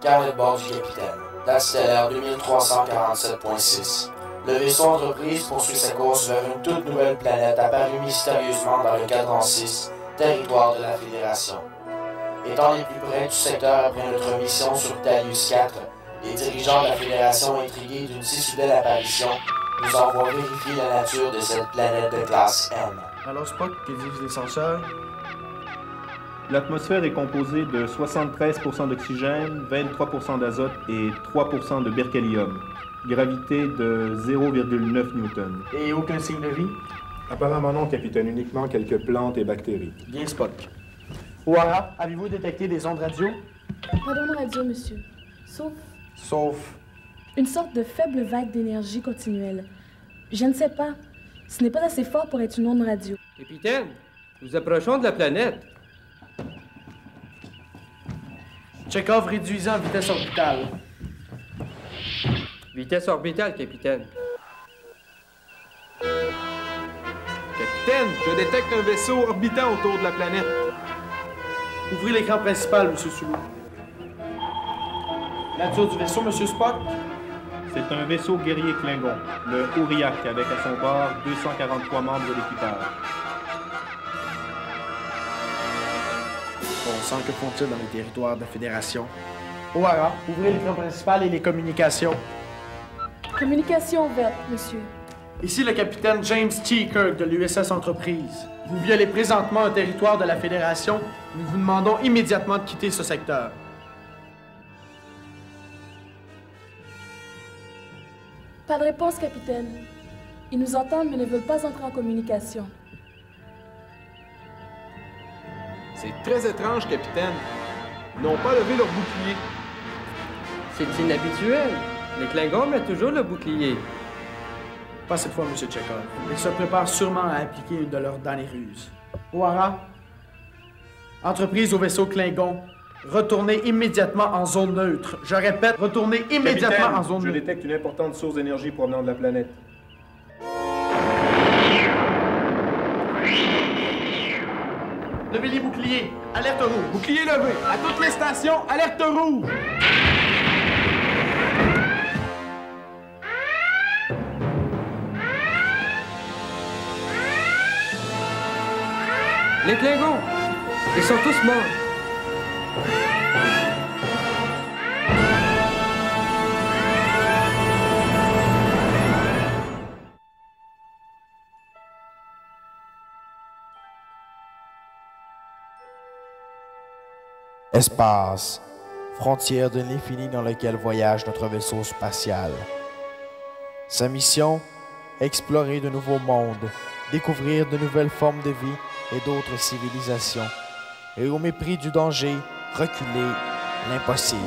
Carnet de bord du capitaine. Date stellaire 2347.6. Le vaisseau entreprise poursuit sa course vers une toute nouvelle planète apparue mystérieusement dans le cadran 6, territoire de la Fédération. Étant les plus près du secteur après notre mission sur Talius 4, les dirigeants de la Fédération intrigués d'une si soudaine apparition nous envoient vérifier la nature de cette planète de classe M. Alors Spock, que disent les censeurs? L'atmosphère est composée de 73% d'oxygène, 23% d'azote et 3% de berkéllium. Gravité de 0,9 newton. Et aucun signe de vie? Apparemment non, capitaine. Uniquement quelques plantes et bactéries. Bien, Spock. O'Hara, avez-vous détecté des ondes radio? Pas d'ondes radio, monsieur. Sauf... Une sorte de faible vague d'énergie continuelle. Je ne sais pas. Ce n'est pas assez fort pour être une onde radio. Capitaine, nous approchons de la planète. Chekhov réduisant vitesse orbitale. Vitesse orbitale, capitaine. Capitaine, je détecte un vaisseau orbitant autour de la planète. Ouvrez l'écran principal, Monsieur Sulu. Nature du vaisseau, Monsieur Spock? C'est un vaisseau guerrier Klingon, le Auriak, avec à son bord 243 membres d'équipage. On sent que font-ils dans les territoires de la Fédération? O'Hara, ouvrez l'écran principal et les communications. Communication ouverte, monsieur. Ici le capitaine James T. Kirk de l'USS Entreprise. Vous violez présentement un territoire de la Fédération. Nous vous demandons immédiatement de quitter ce secteur. Pas de réponse, capitaine. Ils nous entendent mais ne veulent pas entrer en communication. C'est très étrange, capitaine. Ils n'ont pas levé leur bouclier. C'est inhabituel. Les Klingons mettent toujours le bouclier. Pas cette fois, Monsieur Chekhov. Ils se préparent sûrement à appliquer une de leurs dernières ruses. O'Hara, entreprise au vaisseau Klingon. Retournez immédiatement en zone neutre. Je répète, retournez immédiatement Capitaine, en zone je neutre. détecte une importante source d'énergie provenant de la planète. Levez les boucliers. Alerte rouge. Bouclier levé. À toutes les stations, alerte rouge. Les Klingons! Ils sont tous morts. Espace, frontière de l'infini dans lequel voyage notre vaisseau spatial. Sa mission, explorer de nouveaux mondes, découvrir de nouvelles formes de vie et d'autres civilisations, et au mépris du danger, reculer l'impossible.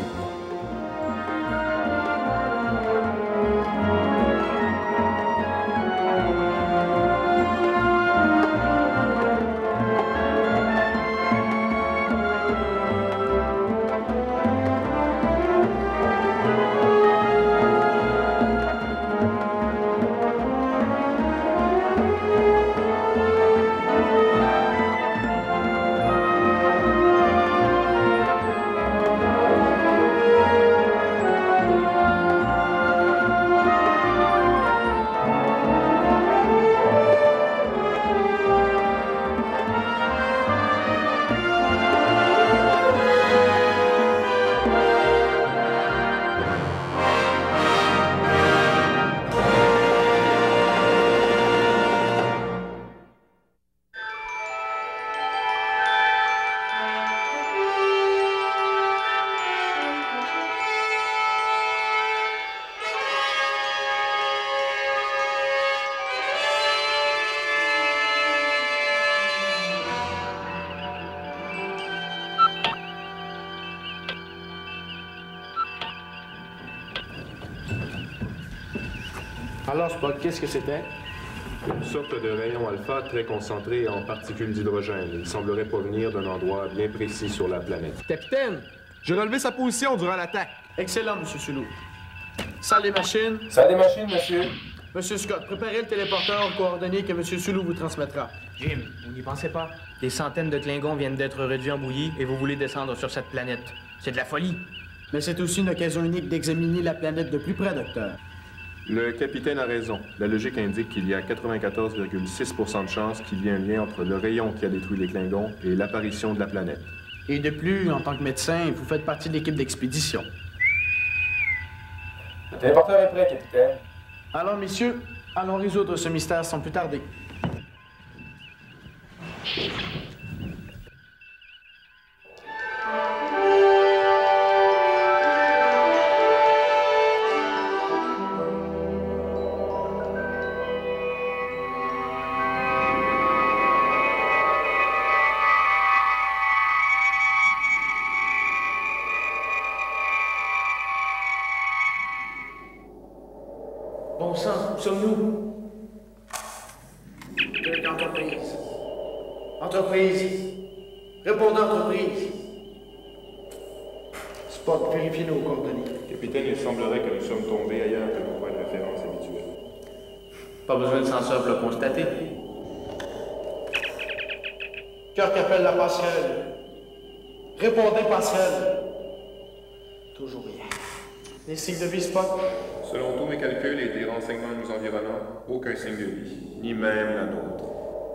Alors, Spock, qu'est-ce que c'était? Une sorte de rayon alpha très concentré en particules d'hydrogène. Il semblerait provenir d'un endroit bien précis sur la planète. Capitaine, j'ai relevé sa position durant l'attaque. Excellent, Monsieur Sulu. Salle des machines. Salle des machines, monsieur. Monsieur Scott, préparez le téléporteur aux coordonnées que Monsieur Sulu vous transmettra. Jim, vous n'y pensez pas? Des centaines de Klingons viennent d'être réduits en bouillie et vous voulez descendre sur cette planète. C'est de la folie. Mais c'est aussi une occasion unique d'examiner la planète de plus près, docteur. Le capitaine a raison. La logique indique qu'il y a 94,6% de chances qu'il y ait un lien entre le rayon qui a détruit les Klingons et l'apparition de la planète. Et de plus, en tant que médecin, vous faites partie de l'équipe d'expédition. Le téléporteur est prêt, capitaine. Alors, messieurs, allons résoudre ce mystère sans plus tarder. Bon sang, où sommes-nous? Entreprise. Entreprise. Répondez, entreprise. Spock, vérifiez nos coordonnées. Capitaine, il semblerait que nous sommes tombés ailleurs que nos points de référence habituels. Pas besoin de censeur pour le constater. Cœur qu'appelle la passerelle. Répondez, passerelle. Toujours rien. Les signes de vie, Spock? Selon tous mes calculs et des renseignements nous environnant, aucun signe de vie, ni même la nôtre.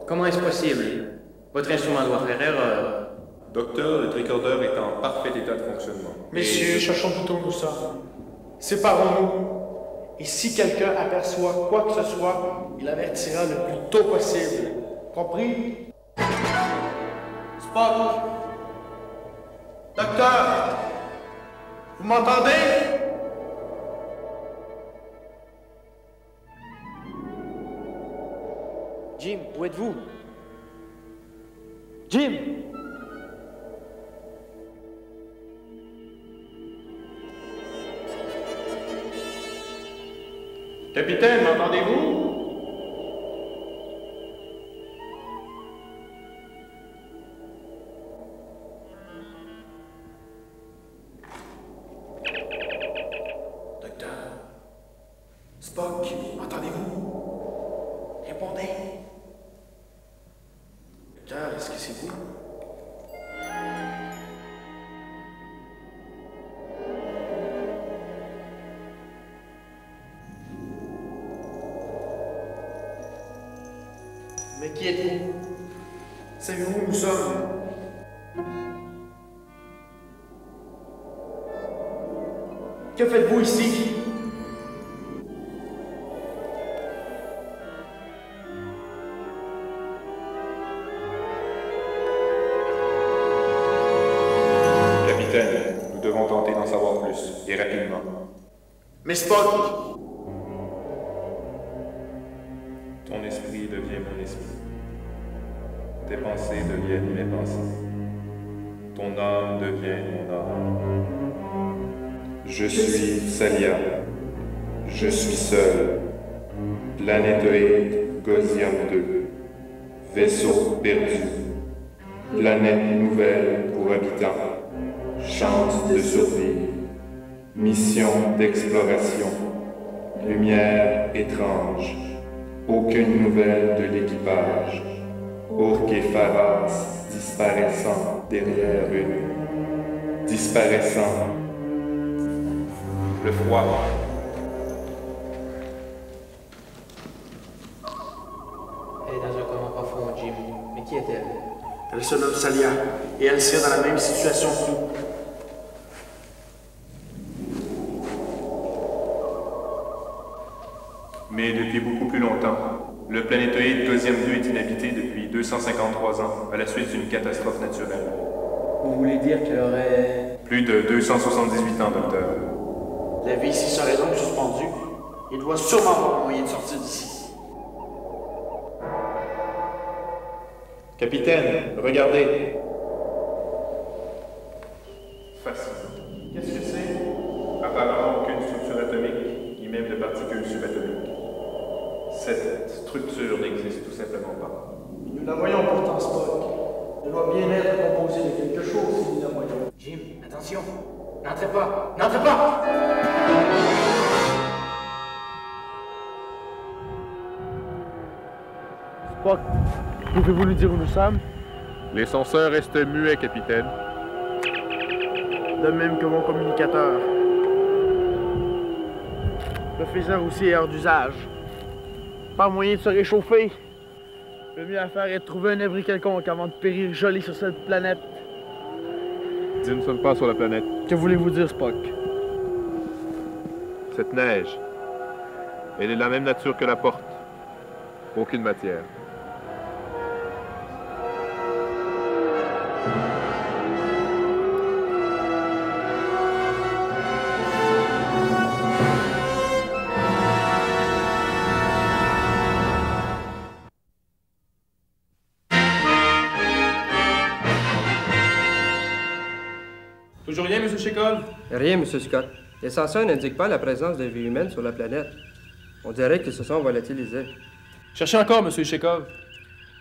Comment est-ce possible? Votre instrument doit faire erreur. Docteur, le tricorder est en parfait état de fonctionnement. Messieurs, cherchons plutôt où nous sommes. Séparons-nous. Et si quelqu'un aperçoit quoi que ce soit, il avertira le plus tôt possible. Compris? Spock! Docteur! Vous m'entendez? Jim, où êtes-vous? Jim! Capitaine, m'entendez-vous? Docteur? Spock, entendez-vous? Répondez. Docteur, est-ce que c'est vous? Mais qui êtes-vous? Savez-vous où nous sommes? Que faites-vous ici? Capitaine, nous devons tenter d'en savoir plus, et rapidement. Mais Spock! Ton esprit devient mon esprit. Tes pensées deviennent mes pensées. Ton âme devient mon âme. Je suis Salia. Je suis seul. Planétoïde Gosium 2. Vaisseau perdu. Planète nouvelle pour habitants. Chance de survie. Mission d'exploration. Lumière étrange. Aucune nouvelle de l'équipage. Orgépharas disparaissant derrière une. Disparaissant. Le froid. Elle est dans un coma profond, Jim. Mais qui est-elle? Elle se nomme Salia, et elle serait dans la même situation que nous. Mais depuis beaucoup plus longtemps. Le planétoïde Gosium 2 est inhabité depuis 253 ans, à la suite d'une catastrophe naturelle. Vous voulez dire qu'elle aurait... Plus de 278 ans, docteur. La vie ici serait donc suspendue. Il doit sûrement avoir un moyen de sortir d'ici. Capitaine, regardez. Fascinant. Qu'est-ce que c'est? Apparemment aucune structure atomique, ni même de particules subatomiques. Cette structure n'existe tout simplement pas. Nous la voyons pourtant, Spock. Elle doit bien être composée de quelque chose si nous la voyons. Jim, attention! N'entrez pas! N'entrez pas! Spock, pouvez-vous nous dire où nous sommes? Les censeurs restent muets, capitaine. De même que mon communicateur. Le phaser aussi est hors d'usage. Pas moyen de se réchauffer. Le mieux à faire est de trouver un abri quelconque avant de périr gelé sur cette planète. Nous ne sommes pas sur la planète. Que voulez-vous dire, Spock? Cette neige, elle est de la même nature que la porte. Aucune matière. Toujours rien, M. Chekhov? Rien, M. Scott. Les senseurs n'indiquent pas la présence de vie humaine sur la planète. On dirait qu'ils se sont volatilisés. Cherchez encore, M. Chekhov.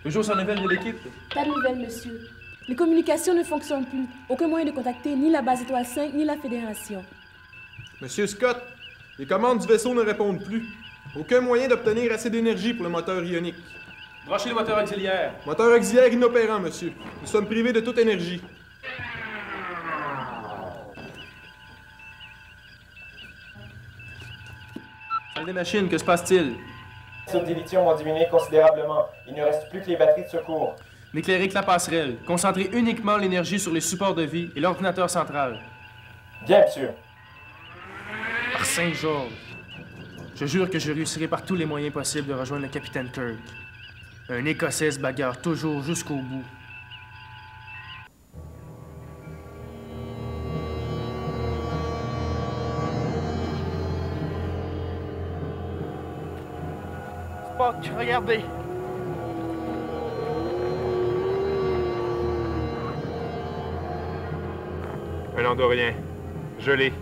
Toujours sans nouvelles de l'équipe? Pas de nouvelles, monsieur. Les communications ne fonctionnent plus. Aucun moyen de contacter ni la base étoile 5 ni la Fédération. Monsieur Scott, les commandes du vaisseau ne répondent plus. Aucun moyen d'obtenir assez d'énergie pour le moteur ionique. Branchez le moteur auxiliaire. Moteur auxiliaire inopérant, monsieur. Nous sommes privés de toute énergie. Salle des machines, que se passe-t-il? Les sauts de lithium ont diminué considérablement. Il ne reste plus que les batteries de secours. N'éclairez que la passerelle. Concentrez uniquement l'énergie sur les supports de vie et l'ordinateur central. Bien, monsieur. Par Saint-Georges. Je jure que je réussirai par tous les moyens possibles de rejoindre le capitaine Kirk. Un Écossais se bagarre toujours jusqu'au bout. Spock, regardez. Un Andorien. Gelé.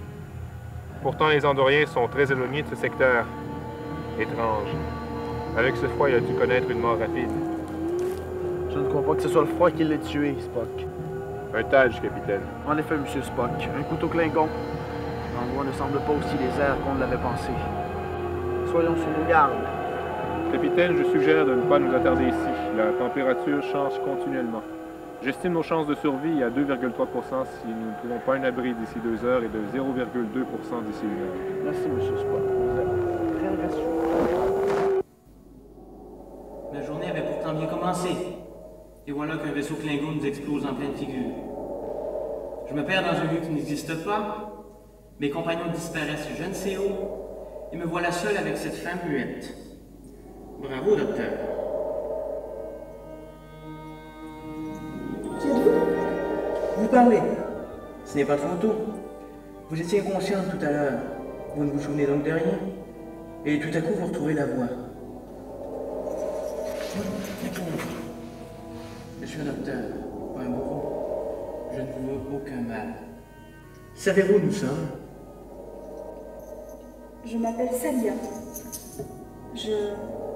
Pourtant, les Andoriens sont très éloignés de ce secteur. Étrange. Avec ce froid, il a dû connaître une mort rapide. Je ne crois pas que ce soit le froid qui l'ait tué, Spock. Un Taj, capitaine. En effet, Monsieur Spock, un couteau Klingon. L'endroit ne semble pas aussi désert qu'on l'avait pensé. Soyons sur nos gardes. Capitaine, je suggère de ne pas nous attarder ici. La température change continuellement. J'estime nos chances de survie à 2,3% si nous ne trouvons pas un abri d'ici 2 heures et de 0,2% d'ici 1 heure. Merci, Monsieur Spock. Vous êtes très rassurant. La journée avait pourtant bien commencé. Et voilà qu'un vaisseau Klingon nous explose en pleine figure. Je me perds dans un lieu qui n'existe pas. Mes compagnons disparaissent je ne sais où. Et me voilà seul avec cette femme muette. Bravo, docteur. Qui êtes-vous? Vous parlez. Ce n'est pas trop tôt. Vous étiez inconsciente tout à l'heure. Vous ne vous souvenez donc de rien. Et tout à coup, vous retrouvez la voix. Je suis un docteur, pas un bourreau. Je ne vous veux aucun mal. Savez-vous où nous sommes? Je m'appelle Salia.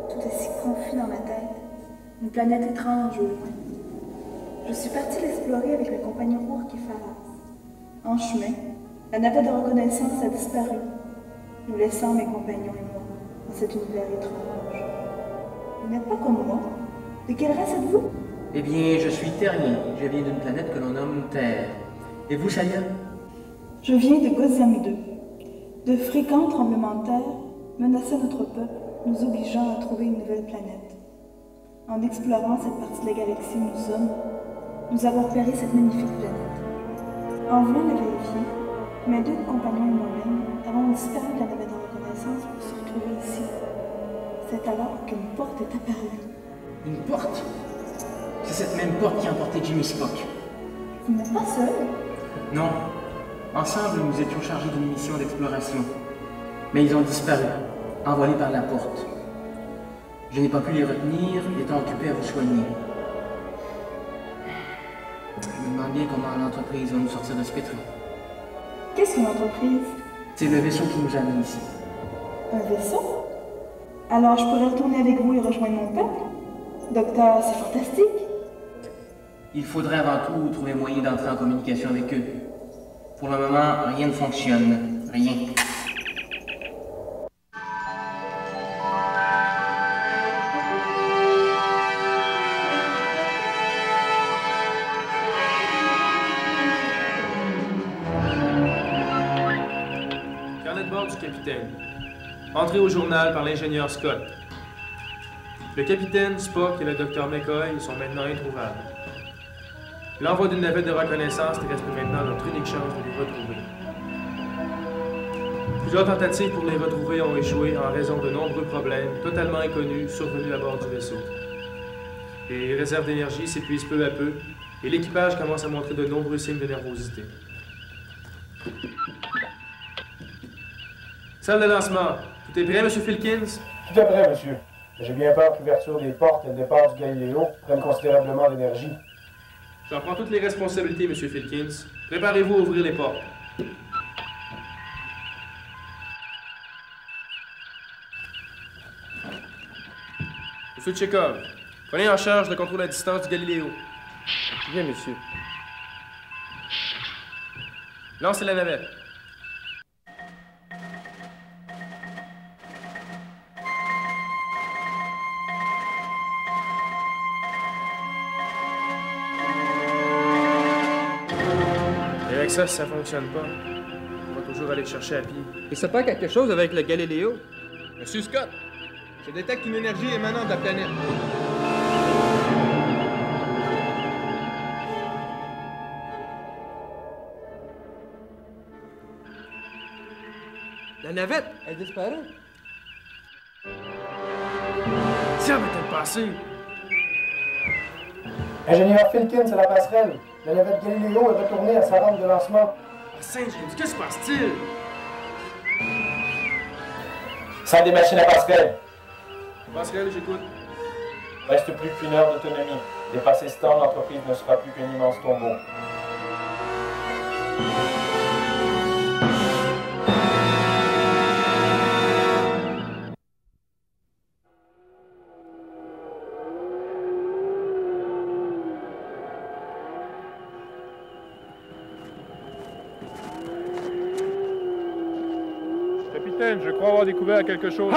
Tout est si confus dans ma tête. Une planète étrange au loin. Je suis partie l'explorer avec mes compagnons Urk et Faraz. En chemin, la navette de reconnaissance a disparu, nous laissant mes compagnons et moi dans cet univers étrange. Vous n'êtes pas comme moi. De quelle race êtes-vous? Eh bien, je suis terrien. Je viens d'une planète que l'on nomme Terre. Et vous, Salia? Je viens de Gosiam 2. De fréquents tremblements de terre menaçaient notre peuple, nous obligeant à trouver une nouvelle planète. En explorant cette partie de la galaxie où nous sommes, nous avons repéré cette magnifique planète. En voulant la vérifier, mes 2 compagnons et moi-même avons disparu de la navette de reconnaissance pour se retrouver ici. C'est alors qu'une porte est apparue. Une porte? C'est cette même porte qui a emporté Jimmy Spock. Vous n'êtes pas seul? Non. Ensemble, nous étions chargés d'une mission d'exploration. Mais ils ont disparu, envolés par la porte. Je n'ai pas pu les retenir, étant occupé à vous soigner. Je me demande bien comment l'entreprise va nous sortir de ce pétrin. Qu'est-ce qu'une entreprise? C'est le vaisseau qui nous a mis ici. Un vaisseau? Alors je pourrais retourner avec vous et rejoindre mon peuple? Docteur, c'est fantastique. Il faudrait avant tout trouver moyen d'entrer en communication avec eux. Pour le moment, rien ne fonctionne. Rien. capitaine. Entrée au journal par l'ingénieur Scott. Le capitaine, Spock et le docteur McCoy sont maintenant introuvables. L'envoi d'une navette de reconnaissance reste maintenant notre unique chance de les retrouver. Plusieurs tentatives pour les retrouver ont échoué en raison de nombreux problèmes totalement inconnus survenus à bord du vaisseau. Les réserves d'énergie s'épuisent peu à peu et l'équipage commence à montrer de nombreux signes de nervosité. Salle de lancement. Tout est prêt, M. Filkins? Tout est prêt, monsieur. J'ai bien peur que l'ouverture des portes et le départ du Galiléo prennent considérablement d'énergie. J'en prends toutes les responsabilités, M. Filkins. Préparez-vous à ouvrir les portes. Monsieur Tchekhov, prenez en charge le contrôle à distance du Galiléo. Bien, monsieur. Lancez la navette. Et avec ça, si ça fonctionne pas, on va toujours aller le chercher à pied. Et c'est pas quelque chose avec le Galiléo? Monsieur Scott, je détecte une énergie émanant de la planète. La navette, elle disparaît. Tiens, va-t-elle passer? Ingénieur Filkins à la passerelle. La navette Galiléo est retournée à sa rampe de lancement. Saint-James, que se passe-t-il? Salle des machines à passerelle. Passerelle, j'écoute. Reste plus qu'une heure d'autonomie. Dépasser ce temps, l'entreprise ne sera plus qu'un immense tombeau. Capitaine, je crois avoir découvert quelque chose.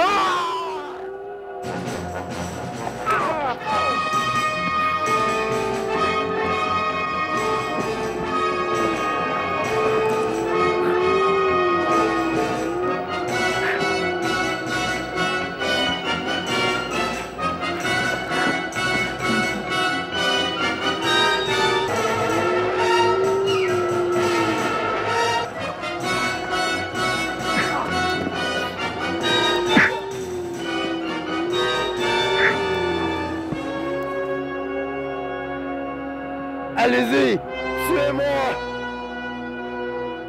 Allez-y! Tuez-moi!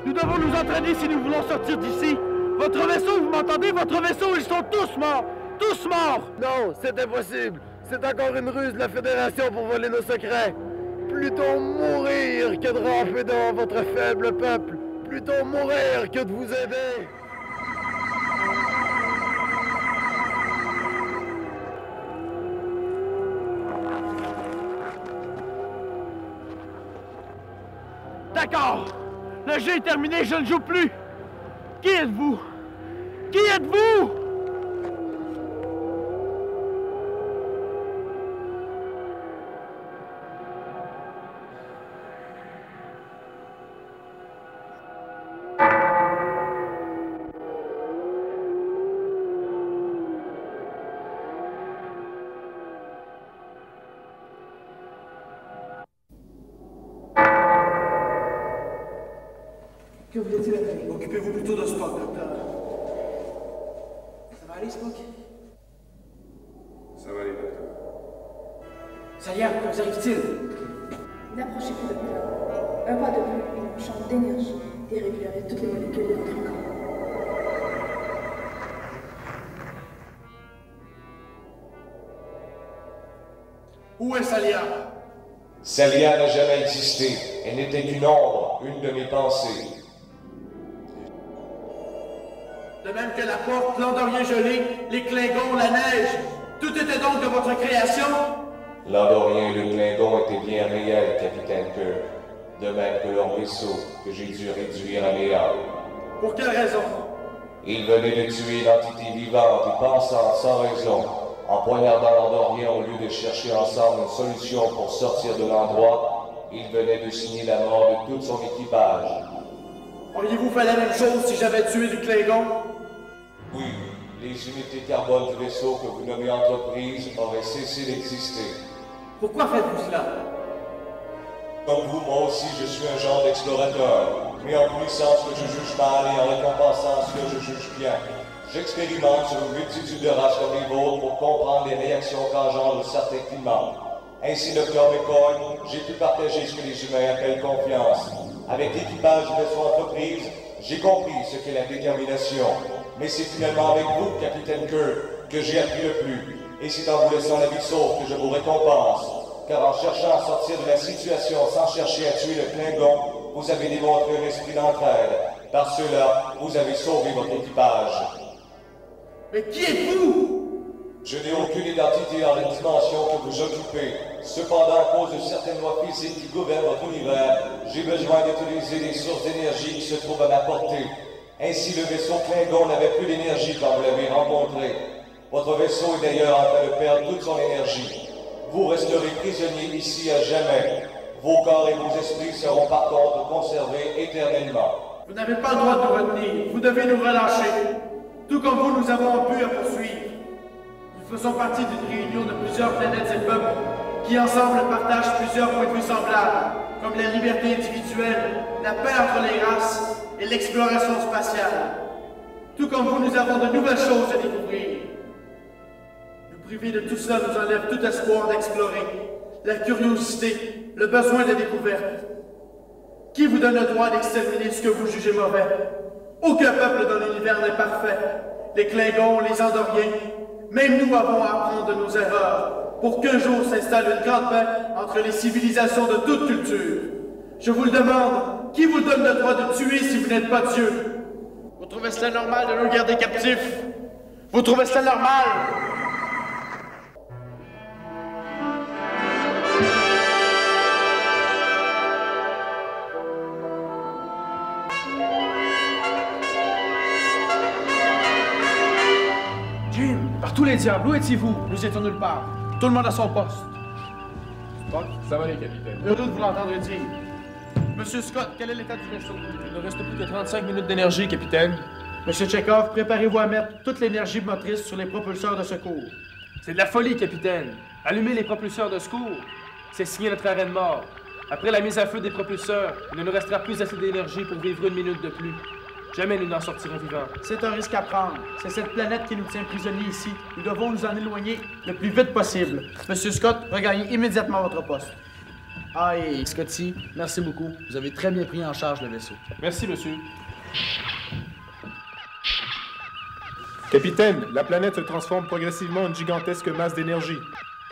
Nous devons nous entraîner si nous voulons sortir d'ici! Votre vaisseau, vous m'entendez? Votre vaisseau, ils sont tous morts! Tous morts! Non, c'est impossible! C'est encore une ruse de la Fédération pour voler nos secrets! Plutôt mourir que de ramper devant votre faible peuple! Plutôt mourir que de vous aider! D'accord! Le jeu est terminé, je ne joue plus! Qui êtes-vous? Qui êtes-vous? Que voulez-vous faire? Occupez-vous plutôt de Spock, docteur. Ça va aller, Spock? Ça va aller, docteur. Salia, que vous arrive-t-il? N'approchez plus de moi. Un pas de plus et mon champ d'énergie dérégulerait toutes les molécules de votre corps. Où est Salia? Salia n'a jamais existé. Elle n'était qu'une ombre, une de mes pensées. De même que la porte, l'Andorien gelé, les Klingons, la neige, tout était donc de votre création? L'Andorien et le Klingon étaient bien réels, capitaine Kirk. De même que leur vaisseau, que j'ai dû réduire à néant. Pour quelle raison? Ils venaient de tuer une entité vivante et pensante sans raison, en poignardant l'Andorien au lieu de chercher ensemble une solution pour sortir de l'endroit. Ils venaient de signer la mort de tout son équipage. Auriez-vous fait la même chose si j'avais tué du Klingon? Oui, les unités carbone du vaisseau que vous nommez entreprise auraient cessé d'exister. Pourquoi faites-vous cela? Comme vous, moi aussi, je suis un genre d'explorateur, mais en punissant ce que je juge mal et en récompensant ce que je juge bien. J'expérimente sur une multitude de races comme les vôtres pour comprendre les réactions qu'engendrent certains climats. Ainsi, Dr. McCoy, j'ai pu partager ce que les humains appellent confiance. Avec l'équipage du vaisseau entreprise, j'ai compris ce qu'est la détermination. Mais c'est finalement avec vous, Capitaine Kirk, que j'ai appris le plus. Et c'est en vous laissant la vie sauve que je vous récompense. Car en cherchant à sortir de la situation sans chercher à tuer le Klingon, vous avez démontré un esprit d'entraide. Par cela, vous avez sauvé votre équipage. Mais qui êtes-vous? Je n'ai aucune identité dans la dimension que vous occupez. Cependant, à cause de certaines lois physiques qui gouvernent votre univers, j'ai besoin d'utiliser des sources d'énergie qui se trouvent à ma portée. Ainsi, le vaisseau Klingon n'avait plus d'énergie quand vous l'avez rencontré. Votre vaisseau est d'ailleurs en train de perdre toute son énergie. Vous resterez prisonniers ici à jamais. Vos corps et vos esprits seront par contre conservés éternellement. Vous n'avez pas le droit de nous retenir. Vous devez nous relâcher. Tout comme vous, nous avons pu à poursuivre. Nous faisons partie d'une réunion de plusieurs planètes et peuples qui ensemble partagent plusieurs points de vue semblables, comme la liberté individuelle, la paix entre les races et l'exploration spatiale. Tout comme vous, nous avons de nouvelles choses à découvrir. Nous priver de tout cela nous enlève tout espoir d'explorer, la curiosité, le besoin de découverte. Qui vous donne le droit d'exterminer ce que vous jugez mauvais? Aucun peuple dans l'univers n'est parfait. Les Klingons, les Andoriens, même nous avons à apprendre de nos erreurs pour qu'un jour s'installe une grande paix entre les civilisations de toute culture. Je vous le demande, qui vous donne le droit de tuer si vous n'êtes pas Dieu? Vous trouvez cela normal de nous garder captifs? Vous trouvez cela normal? Jim, par tous les diables, où étiez-vous? Nous étions nulle part. Tout le monde à son poste. Spock, ça va les capitaines. Heureux de vous l'entendre dire. Monsieur Scott, quel est l'état du vaisseau? Il ne reste plus que 35 minutes d'énergie, capitaine. Monsieur Chekhov, préparez-vous à mettre toute l'énergie motrice sur les propulseurs de secours. C'est de la folie, capitaine. Allumez les propulseurs de secours. C'est signer notre arrêt de mort. Après la mise à feu des propulseurs, il ne nous restera plus assez d'énergie pour vivre une minute de plus. Jamais nous n'en sortirons vivants. C'est un risque à prendre. C'est cette planète qui nous tient prisonniers ici. Nous devons nous en éloigner le plus vite possible. Monsieur Scott, regagnez immédiatement votre poste. Ah, et Scotty, merci beaucoup. Vous avez très bien pris en charge le vaisseau. Merci, monsieur. Capitaine, la planète se transforme progressivement en une gigantesque masse d'énergie.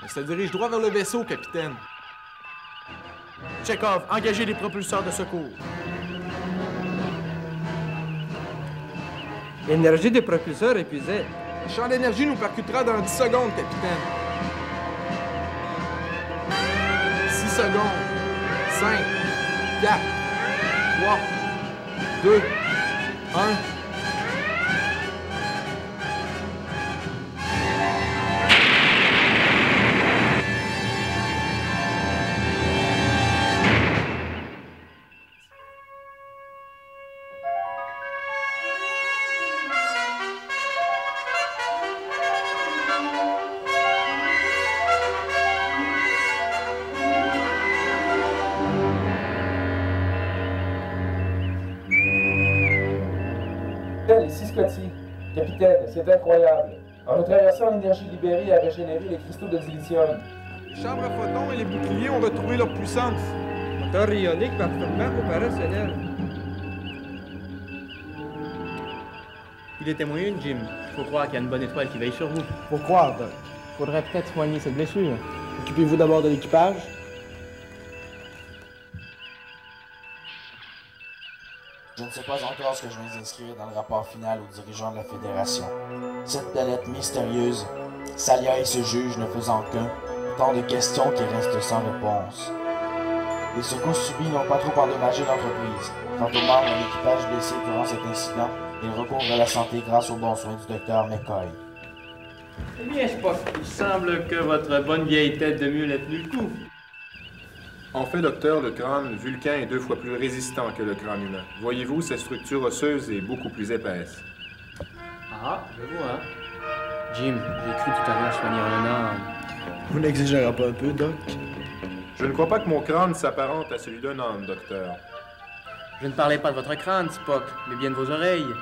Elle se dirige droit vers le vaisseau, capitaine. Chekhov, engagez les propulseurs de secours. L'énergie des propulseurs épuisée. Le champ d'énergie nous percutera dans 10 secondes, capitaine. 6 secondes. 5, 4, 3, 2, 1... Ici Scotty. Capitaine, c'est incroyable. En nous traversant, l'énergie libérée a régénéré les cristaux de dilithium. Les chambres à photons et les boucliers ont retrouvé leur puissance. Moteur ionique parfaitement opérationnel. Il était moyen, Jim. Il faut croire qu'il y a une bonne étoile qui veille sur vous. Faut croire, Doc. Faudrait peut-être soigner cette blessure. Occupez-vous d'abord de l'équipage. Je ne sais pas encore ce que je vais inscrire dans le rapport final aux dirigeants de la Fédération. Cette planète mystérieuse, Salia et ce juge ne faisant qu'un, tant de questions qui restent sans réponse. Les secousses subies n'ont pas trop endommagé l'entreprise. Quant aux membres de l'équipage blessé durant cet incident, ils recouvrent à la santé grâce aux bons soins du docteur McCoy. Eh bien, Spock, il semble que votre bonne vieille tête de mule ait tenu le coup. En fait, docteur, le crâne vulcain est 2 fois plus résistant que le crâne humain. Voyez-vous, sa structure osseuse est beaucoup plus épaisse. Ah, je vois. Jim, j'ai cru tout à l'heure soigner un âne. Vous n'exagérez pas un peu, Doc? Je ne crois pas que mon crâne s'apparente à celui d'un âne, docteur. Je ne parlais pas de votre crâne, Spock, mais bien de vos oreilles.